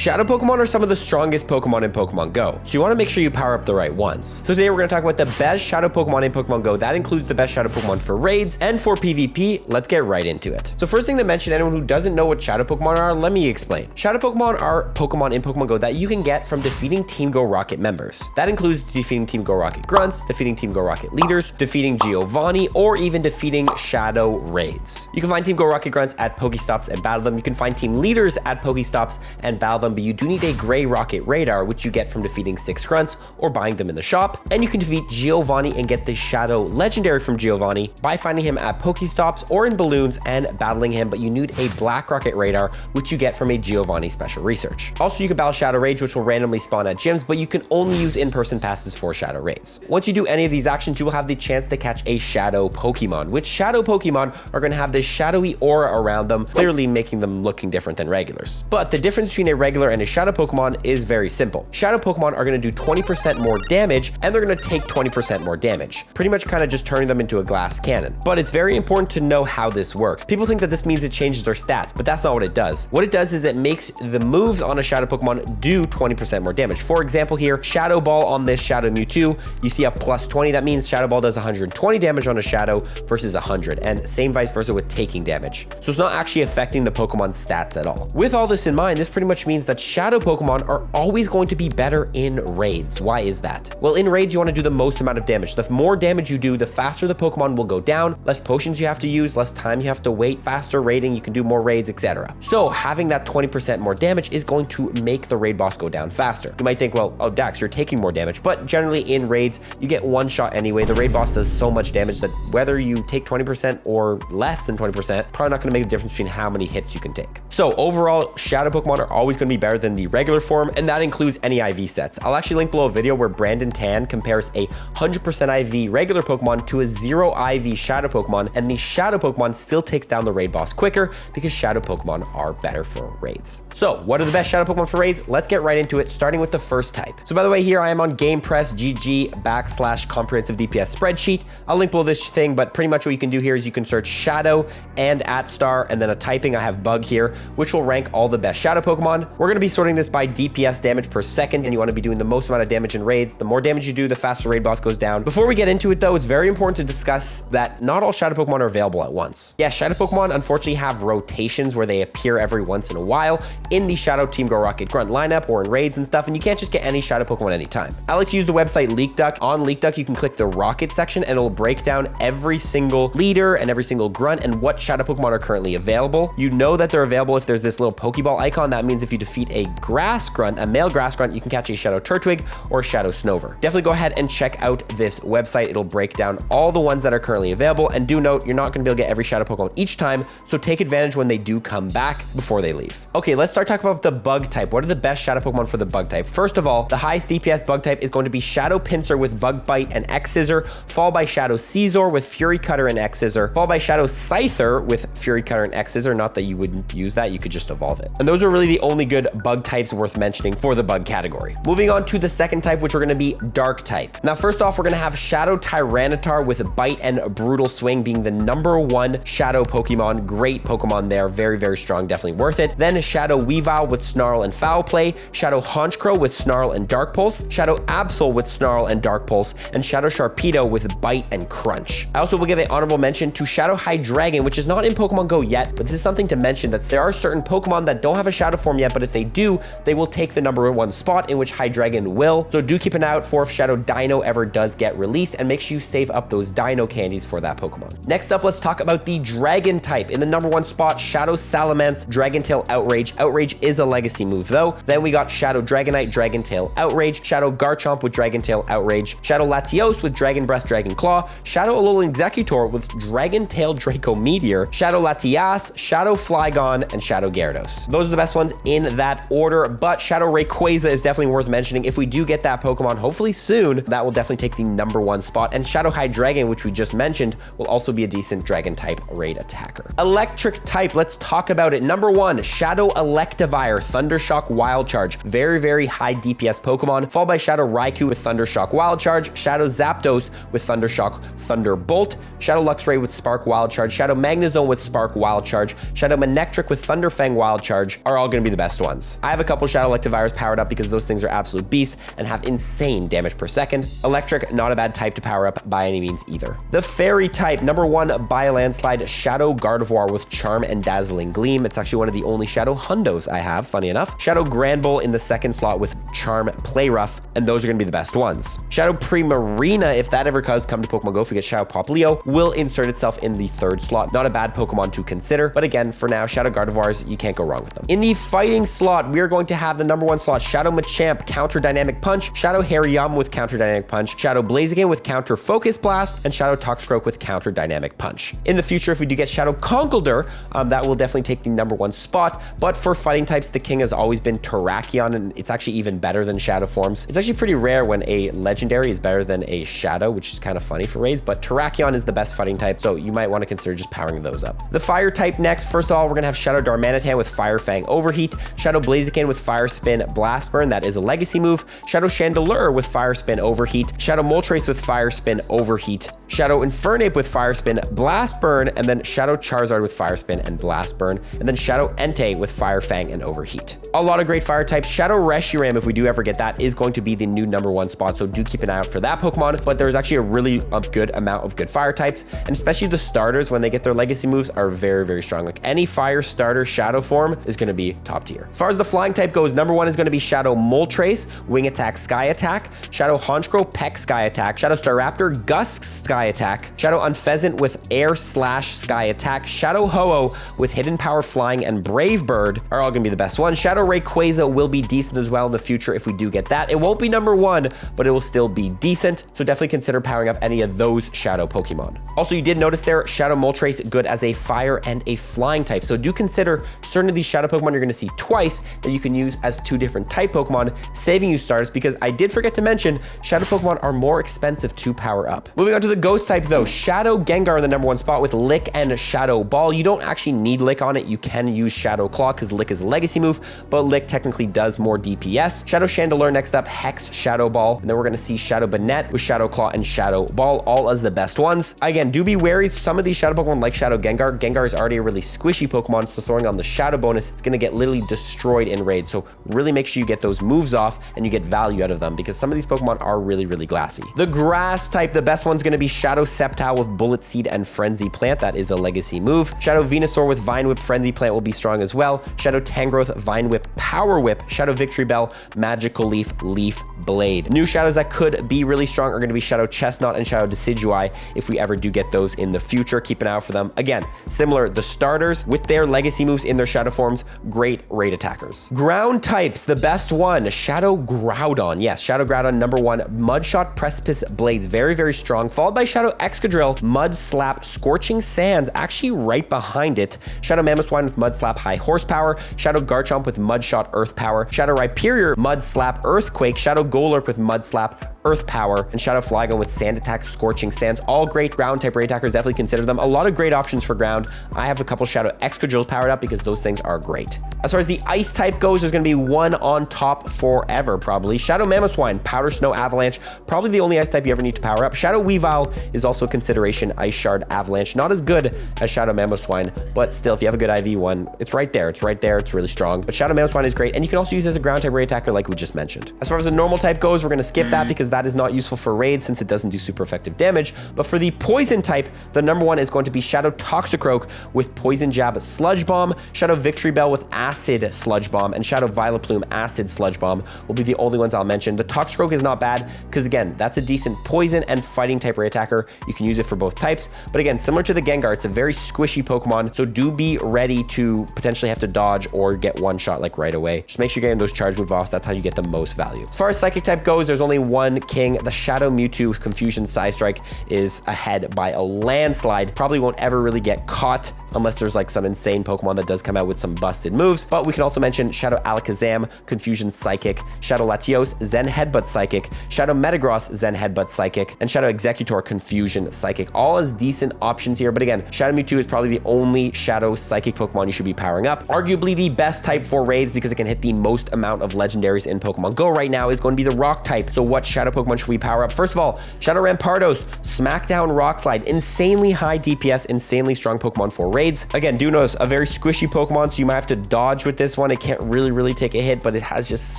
Shadow Pokemon are some of the strongest Pokemon in Pokemon Go, so you want to make sure you power up the right ones. So today we're going to talk about the best Shadow Pokemon in Pokemon Go. That includes the best Shadow Pokemon for raids and for PvP. Let's get right into it. So first thing to mention, anyone who doesn't know what Shadow Pokemon are, let me explain. Shadow Pokemon are Pokemon in Pokemon Go that you can get from defeating Team Go Rocket members. That includes defeating Team Go Rocket Grunts, defeating Team Go Rocket leaders, defeating Giovanni, or even defeating Shadow raids. You can find Team Go Rocket Grunts at Pokestops and battle them. You can find team leaders at Pokestops and battle them, but you do need a Gray Rocket Radar, which you get from defeating 6 Grunts or buying them in the shop. And you can defeat Giovanni and get the Shadow Legendary from Giovanni by finding him at Pokestops or in balloons and battling him, but you need a Black Rocket Radar, which you get from a Giovanni Special Research. Also, you can battle Shadow Rage, which will randomly spawn at gyms, but you can only use in-person passes for Shadow Raids. Once you do any of these actions, you will have the chance to catch a Shadow Pokemon, which Shadow Pokemon are going to have this shadowy aura around them, clearly making them looking different than regulars. But the difference between a regular and a Shadow Pokemon is very simple. Shadow Pokemon are going to do 20% more damage, and they're going to take 20% more damage, pretty much kind of just turning them into a glass cannon. But it's very important to know how this works. People think that this means it changes their stats, but that's not what it does. What it does is it makes the moves on a Shadow Pokemon do 20% more damage. For example here, Shadow Ball on this Shadow Mewtwo, you see a plus 20. That means Shadow Ball does 120 damage on a Shadow versus 100, and same vice versa with taking damage. So it's not actually affecting the Pokemon's stats at all. With all this in mind, this pretty much means that Shadow Pokemon are always going to be better in raids. Why is that? Well, in raids, you want to do the most amount of damage. The more damage you do, the faster the Pokemon will go down, less potions you have to use, less time you have to wait, faster raiding, you can do more raids, etc. So having that 20% more damage is going to make the raid boss go down faster. You might think, well, oh, Dax, you're taking more damage, but generally in raids, you get one shot anyway. The raid boss does so much damage that whether you take 20% or less than 20%, probably not going to make a difference between how many hits you can take. So overall, Shadow Pokemon are always going to be better than the regular form, and that includes any IV sets. I'll actually link below a video where Brandon Tan compares a 100% IV regular Pokemon to a 0 IV Shadow Pokemon, and the Shadow Pokemon still takes down the raid boss quicker because Shadow Pokemon are better for raids. So what are the best Shadow Pokemon for raids? Let's get right into it, starting with the first type. So by the way, here I am on GamePress GG / comprehensive DPS spreadsheet. I'll link below this thing, but pretty much what you can do here is you can search Shadow and @star, and then a typing. I have Bug here, which will rank all the best Shadow Pokemon. We're going to be sorting this by DPS damage per second, and you want to be doing the most amount of damage in raids. The more damage you do, the faster raid boss goes down. Before we get into it though, it's very important to discuss that not all Shadow Pokemon are available at once. Yeah, Shadow Pokemon unfortunately have rotations where they appear every once in a while in the Shadow Team Go Rocket Grunt lineup or in raids and stuff, and you can't just get any Shadow Pokemon anytime. I like to use the website LeakDuck. On LeakDuck, you can click the Rocket section and it'll break down every single leader and every single grunt and what Shadow Pokemon are currently available. You know that they're available if there's this little Pokeball icon. That means if you defeat a grass grunt, a male grass grunt, you can catch a Shadow Turtwig or a Shadow Snover. Definitely go ahead and check out this website. It'll break down all the ones that are currently available, and do note, you're not going to be able to get every Shadow Pokemon each time, so take advantage when they do come back before they leave. Okay, let's start talking about the Bug type. What are the best Shadow Pokemon for the Bug type? First of all, the highest DPS Bug type is going to be Shadow Pinsir with Bug Bite and X Scissor, followed by Shadow Caesar with Fury Cutter and X Scissor, followed by Shadow Scyther with Fury Cutter and X Scissor. Not that you wouldn't use that, you could just evolve it. And those are really the only good Bug types worth mentioning for the Bug category. Moving on to the second type, which are going to be Dark type. Now, first off, we're going to have Shadow Tyranitar with Bite and Brutal Swing being the #1 Shadow Pokemon. Great Pokemon there, very, very strong, definitely worth it. Then Shadow Weavile with Snarl and Foul Play, Shadow Honchkrow with Snarl and Dark Pulse, Shadow Absol with Snarl and Dark Pulse, and Shadow Sharpedo with Bite and Crunch. I also will give an honorable mention to Shadow Hydreigon, which is not in Pokemon Go yet, but this is something to mention that there are certain Pokemon that don't have a Shadow form yet, but if they do, they will take the #1 spot, in which Hydreigon will. So do keep an eye out for if Shadow Dino ever does get released, and make sure you save up those Dino candies for that Pokemon. Next up, let's talk about the Dragon type. In the #1 spot, Shadow Salamence, Dragon Tail Outrage. Outrage is a legacy move though. Then we got Shadow Dragonite, Dragon Tail Outrage, Shadow Garchomp with Dragon Tail Outrage, Shadow Latios with Dragon Breath, Dragon Claw, Shadow Alolan Executor with Dragon Tail Draco Meteor, Shadow Latias, Shadow Flygon, and Shadow Gyarados. Those are the best ones in that order, but Shadow Rayquaza is definitely worth mentioning. If we do get that Pokemon, hopefully soon, that will definitely take the #1 spot, and Shadow Hydreigon, which we just mentioned, will also be a decent Dragon type raid attacker. Electric type, let's talk about it. #1, Shadow Electivire, Thundershock Wild Charge. Very, very high DPS Pokemon, followed by Shadow Raikou with Thundershock Wild Charge, Shadow Zapdos with Thundershock Thunderbolt, Shadow Luxray with Spark Wild Charge, Shadow Magnezone with Spark Wild Charge, Shadow Manectric with Thunderfang Wild Charge are all going to be the best ones. ones. I have a couple Shadow Electivires powered up because those things are absolute beasts and have insane damage per second. Electric, not a bad type to power up by any means either. The Fairy type, number 1 by a landslide, Shadow Gardevoir with Charm and Dazzling Gleam. It's actually one of the only Shadow Hundos I have, funny enough. Shadow Granbull in the second slot with Charm Play Rough, and those are going to be the best ones. Shadow Primarina, if that ever does come to Pokemon Go, if we get Shadow Poplio, will insert itself in the third slot. Not a bad Pokemon to consider, but again, for now, Shadow Gardevoirs, you can't go wrong with them. In the fighting slot, we are going to have the number 1 slot, Shadow Machamp, Counter Dynamic Punch, Shadow Hariyama with Counter Dynamic Punch, Shadow Blaziken with Counter Focus Blast, and Shadow Toxicroak with Counter Dynamic Punch. In the future, if we do get Shadow Conkeldurr, that will definitely take the number 1 spot, but for fighting types, the king has always been Terrakion, and it's actually even better than Shadow forms. It's actually pretty rare when a legendary is better than a Shadow, which is kind of funny for raids, but Terrakion is the best fighting type, so you might want to consider just powering those up. The fire type next, first of all, we're going to have Shadow Darmanitan with Fire Fang Overheat, Shadow Blaziken with Fire Spin Blast Burn, that is a legacy move, Shadow Chandelure with Fire Spin Overheat, Shadow Moltres with Fire Spin Overheat, Shadow Infernape with Fire Spin Blast Burn, and then Shadow Charizard with Fire Spin and Blast Burn, and then Shadow Entei with Fire Fang and Overheat. A lot of great fire types. Shadow Reshiram, if we do ever get that, is going to be the new number 1 spot, so do keep an eye out for that Pokemon, but there's actually a really good amount of good fire types, and especially the starters, when they get their legacy moves, are very, very strong. Like any fire starter Shadow form is going to be top tier. As far as the flying type goes, number 1 is going to be Shadow Moltres, Wing Attack Sky Attack, Shadow Honchkrow Peck Sky Attack, Shadow Staraptor Gusk Sky Attack, Shadow Unpheasant with Air Slash Sky Attack, Shadow Ho-Oh with Hidden Power Flying and Brave Bird are all going to be the best ones. Shadow Rayquaza will be decent as well in the future if we do get that. It won't be number 1, but it will still be decent, so definitely consider powering up any of those Shadow Pokemon. Also, you did notice there, Shadow Moltres good as a fire and a flying type, so do consider certain of these Shadow Pokemon you're going to see twice that you can use as 2 different type Pokemon, saving you stars, because I did forget to mention, Shadow Pokemon are more expensive to power up. Moving on to the Ghost type though, Shadow Gengar in the number 1 spot with Lick and Shadow Ball. You don't actually need Lick on it, you can use Shadow Claw because Lick is a legacy move, but Lick technically does more DPS. Shadow Chandelure next up, Hex Shadow Ball, and then we're going to see Shadow Banette with Shadow Claw and Shadow Ball, all as the best ones. Again, do be wary, some of these Shadow Pokemon like Shadow Gengar, Gengar is already a really squishy Pokemon, so throwing on the Shadow bonus, it's going to get literally destroyed in raids, so really make sure you get those moves off and you get value out of them, because some of these Pokemon are really, really glassy. The grass type, the best one's going to be Shadow Sceptile with Bullet Seed and Frenzy Plant, that is a legacy move. Shadow Venusaur with Vine Whip Frenzy Plant will be strong as well. Shadow Tangrowth, Vine Whip, Power Whip, Shadow Victory Bell, Magical Leaf, Leaf Blade. New shadows that could be really strong are going to be Shadow Chestnut and Shadow Decidueye if we ever do get those in the future. Keep an eye out for them. Again, similar, the starters with their legacy moves in their Shadow forms, great raid attackers. Ground types, the best one, Shadow Groudon. Yes, Shadow Groudon, number 1, Mudshot Precipice Blades, very, very strong, followed by Shadow Excadrill, Mud Slap, Scorching Sands, actually right behind it. Shadow Mamoswine with Mud Slap, High Horsepower, Shadow Garchomp with Mudshot, Earth Power, Shadow Rhyperior, Mud Slap, Earthquake, Shadow Golurk with Mud Slap, Earth Power, and Shadow Flygon with Sand Attack, Scorching Sands. All great ground type raid attackers, definitely consider them. A lot of great options for ground. I have a couple Shadow Excadrills powered up because those things are great. As far as the ice type goes, there's going to be one on top forever, probably. Shadow Mamoswine, Powder Snow Avalanche, probably the only ice type you ever need to power up. Shadow Weavile is also a consideration. Ice Shard Avalanche, not as good as Shadow Mamoswine, but still, if you have a good IV one, it's right there. It's right there. It's really strong. But Shadow Mamoswine is great, and you can also use it as a ground type raid attacker like we just mentioned. As far as the normal type goes, we're going to skip that because that is not useful for raids since it doesn't do super effective damage. But for the poison type, the number 1 is going to be Shadow Toxicroak with Poison Jab Sludge Bomb, Shadow Victory Bell with Acid Sludge Bomb, and Shadow Vileplume Acid Sludge Bomb will be the only ones I'll mention. The Toxicroak is not bad because, again, that's a decent poison and fighting type raid attacker. You can use it for both types. But again, similar to the Gengar, it's a very squishy Pokemon, so do be ready to potentially have to dodge or get one shot like right away. Just make sure you're getting those charge move offs. That's how you get the most value. As far as Psychic type goes, there's only one king. The Shadow Mewtwo with Confusion Psystrike is ahead by a landslide. Probably won't ever really get caught unless there's like some insane Pokemon that does come out with some busted moves. But we can also mention Shadow Alakazam, Confusion Psychic, Shadow Latios, Zen Headbutt Psychic, Shadow Metagross, Zen Headbutt Psychic, and Shadow Executor, Confusion Psychic. All as decent options here. But again, Shadow Mewtwo is probably the only Shadow Psychic Pokemon you should be powering up. Arguably the best type for raids because it can hit the most amount of legendaries in Pokemon Go right now is going to be the Rock type. So what Shadow Pokemon should we power up? First of all, Shadow Rampardos, Smackdown Rock Slide, insanely high DPS, insanely strong Pokemon for raids. Again, do notice a very squishy Pokemon, so you might have to dodge with this one. It can't really take a hit, but it has just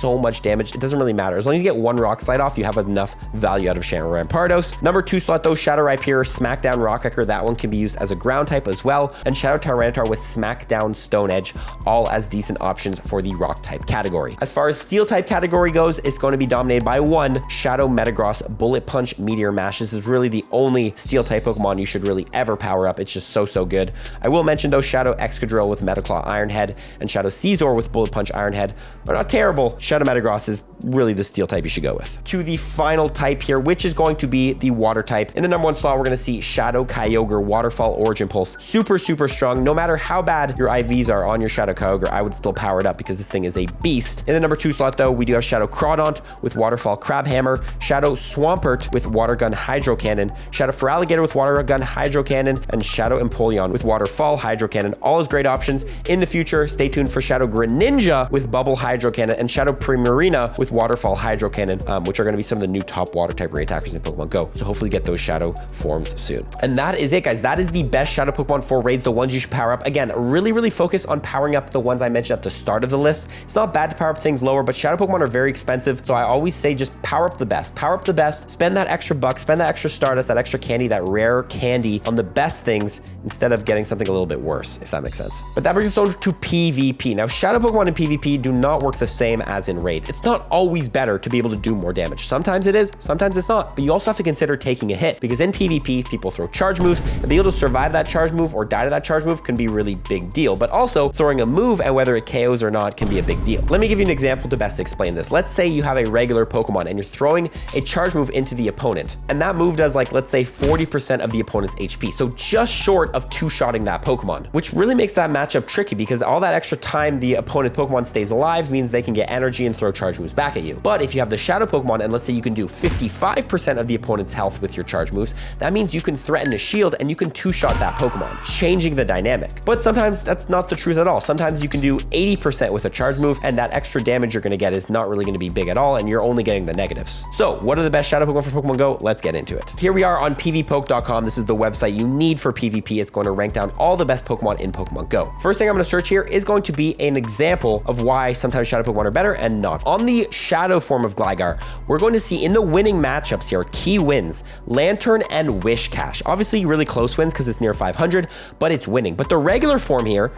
so much damage. It doesn't really matter. As long as you get one Rock Slide off, you have enough value out of Shadow Rampardos. Number 2 slot though, Shadow Rhyperior, Smackdown Rock Ecker. That one can be used as a ground type as well. And Shadow Tyranitar with Smackdown Stone Edge, all as decent options for the rock type category. As far as steel type category goes, it's going to be dominated by one Shadow Metagross Bullet Punch Meteor Mash. This is really the only steel type Pokemon you should really ever power up. It's just so good. I will mention though, Shadow Excadrill with Metaclaw Iron Head and Shadow Caesar with Bullet Punch Iron Head are not terrible. Shadow Metagross is really the steel type you should go with. To the final type here, which is going to be the water type. In the number 1 slot, we're going to see Shadow Kyogre Waterfall Origin Pulse. Super strong. No matter how bad your IVs are on your Shadow Kyogre, I would still power it up because this thing is a beast. In the number 2 slot though, we do have Shadow Crawdaunt with Waterfall Crabhammer, Shadow Swampert with Water Gun Hydro Cannon, Shadow Feraligatr with Water Gun Hydro Cannon, and Shadow Empoleon with Waterfall Hydro Cannon. All as great options. In the future, stay tuned for Shadow Greninja with Bubble Hydro Cannon and Shadow Primarina with Waterfall Hydro Cannon, which are going to be some of the new top water type raid attackers in Pokemon Go. So hopefully get those Shadow forms soon. And that is it, guys. That is the best Shadow Pokemon for raids, the ones you should power up. Again, really focus on powering up the ones I mentioned at the start of the list. It's not bad to power up things lower, but Shadow Pokemon are very expensive. So I always say just power up the best. Power up the best. Spend that extra buck, spend that extra Stardust, that extra candy, that rare candy on the best things instead of getting something a little bit worse, if that makes sense. But that brings us on to PvP. Now, Shadow Pokemon in PvP do not work the same as in raids. It's not always better to be able to do more damage. Sometimes it is, sometimes it's not. But you also have to consider taking a hit, because in PvP, people throw charge moves, and being able to survive that charge move or die to that charge move can be a really big deal. But also, throwing a move and whether it KOs or not can be a big deal. Let me give you an example to best explain this. Let's say you have a regular Pokemon and you're throwing a charge move into the opponent, and that move does, like, let's say 40% of the opponent's HP. So just short of two-shotting that Pokemon, which really makes that matchup tricky, because all that extra time the opponent Pokemon stays alive means they can get energy and throw charge moves back at you. But if you have the Shadow Pokemon, and let's say you can do 55% of the opponent's health with your charge moves, that means you can threaten a shield and you can two-shot that Pokemon, changing the dynamic. But sometimes that's not the truth at all. Sometimes you can do 80% with a charge move, and that extra damage you're going to get is not really going to be big at all, and you're only getting the negatives. So what are the best Shadow Pokemon for Pokemon Go? Let's get into it. Here we are on pvpoke.com. This is the website you need for PvP. It's going to rank down all the best Pokemon in Pokemon Go. First thing I'm going to search here is going to be an example of why sometimes Shadow Pokemon are better and not. On the Shadow form of Gligar, we're going to see in the winning matchups here, key wins, Lantern and Wish Cash. Obviously really close wins because it's near 500, but it's winning. But the regular form here,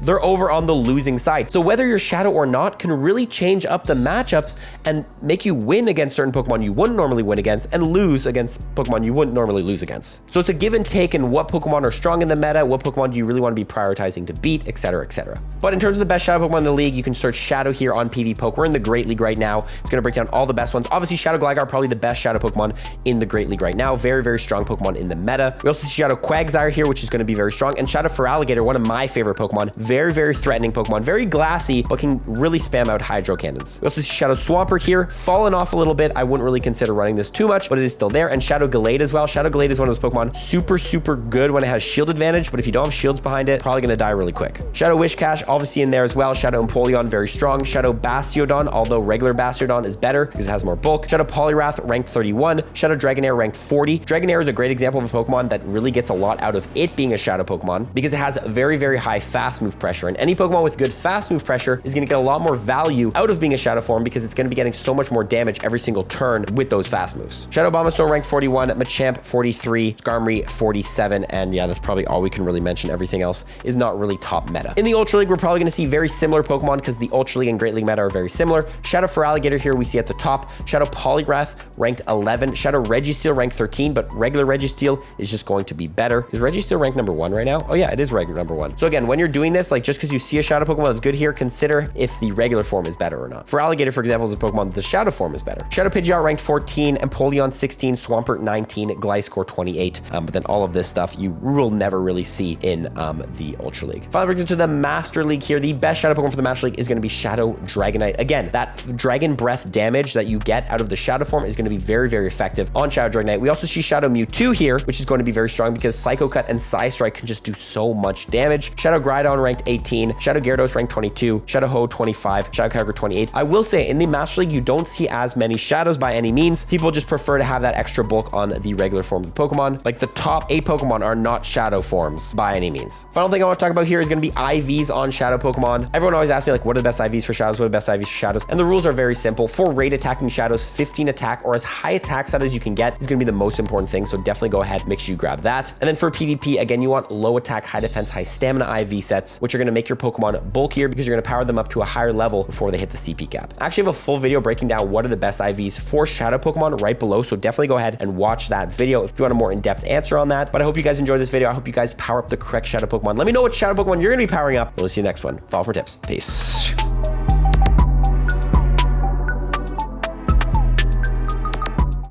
they're over on the losing side. So whether you're Shadow or not can really change up the matchups and make you win against certain Pokemon you wouldn't normally win against, and lose against Pokemon you wouldn't normally lose against. So it's a give and take in what Pokemon are strong in the meta, what Pokemon do you really want to be prioritizing to beat, etc, etc. But in terms of the best Shadow Pokemon in the league, you can search Shadow here on PvPoke. We're in the Great League right now. It's going to break down all the best ones. Obviously, Shadow Gligar, probably the best Shadow Pokemon in the Great League right now. Very strong Pokemon in the meta. We also see Shadow Quagsire here, which is going to be very strong, and Shadow Feraligatr, one of my favorite Pokemon. Very threatening Pokemon, very glassy, but can really spam out Hydro Cannons. We also see Shadow Swampert here, fallen off a little bit. I wouldn't really consider running this too much, but it is still there. And Shadow Gallade as well. Shadow Gallade is one of those Pokemon super good when it has shield advantage, but if you don't have shields behind it, probably gonna die really quick. Shadow Wish Cash, obviously in there as well. Shadow Empoleon, very strong. Shadow Bastiodon, although regular Bastiodon is better because it has more bulk. Shadow Poliwrath, ranked 31. Shadow Dragonair, ranked 40. Dragonair is a great example of a Pokemon that really gets a lot out of it being a Shadow Pokemon, because it has very high fast move pressure, and any Pokemon with good fast move pressure is going to get a lot more value out of being a Shadow form, because it's going to be getting so much more damage every single turn with those fast moves. Shadow Bombastone, ranked 41. Machamp, 43. Skarmory, 47. And yeah, that's probably all we can really mention. Everything else is not really top meta. In the Ultra League, we're probably going to see very similar Pokemon, because the Ultra League and Great League meta are very similar. Shadow Feraligatr here we see at the top. Shadow Poliwrath, ranked 11. Shadow Registeel, ranked 13, but regular Registeel is just going to be better. Is Registeel ranked number 1 right now? Oh yeah, it is ranked number 1. So again, when you're doing this, like, just because you see a Shadow Pokemon that's good here, consider if the regular form is better or not. Feraligatr, for example, is a Pokemon that the Shadow form is better. Shadow Pidgeot, ranked 14. Empoleon, 16. Swampert, 19. Gliscor, 28. But then all of this stuff you will never really see in the Ultra League. Finally, brings us to the Master League here. The best Shadow Pokemon for the Master League is going to be Shadow Dragonite. Again, that Dragon Breath damage that you get out of the Shadow form is going to be very effective on Shadow Dragonite. We also see Shadow Mewtwo here, which is going to be very strong because Psycho Cut and Psystrike can just do so much damage. Shadow Groudon ranked 18, Shadow Gyarados ranked 22, Shadow Ho 25, Shadow Kyogre 28. I will say in the Master League, you don't see as many shadows by any means. People just prefer to have that extra bulk on the regular forms of Pokemon. Like the top 8 Pokemon are not shadow forms by any means. Final thing I want to talk about here is going to be IVs on shadow Pokemon. Everyone always asks me like, what are the best IVs for shadows? What are the best IVs for shadows? And the rules are very simple. For raid attacking shadows, 15 attack or as high attack stat as you can get is going to be the most important thing. So definitely go ahead, make sure you grab that. And then for PvP, again, you want low attack, high defense, high stamina IV sets, which are going to make your Pokemon bulkier because you're going to power them up to a higher level before they hit the CP cap. I actually have a full video breaking down what are the best IVs for shadow Pokemon right below. So definitely go ahead and watch that video if you want a more in-depth answer on that. But I hope you guys enjoyed this video. I hope you guys power up the correct shadow Pokemon. Let me know what shadow Pokemon you're going to be powering up. We'll see you next one. Follow for tips. Peace.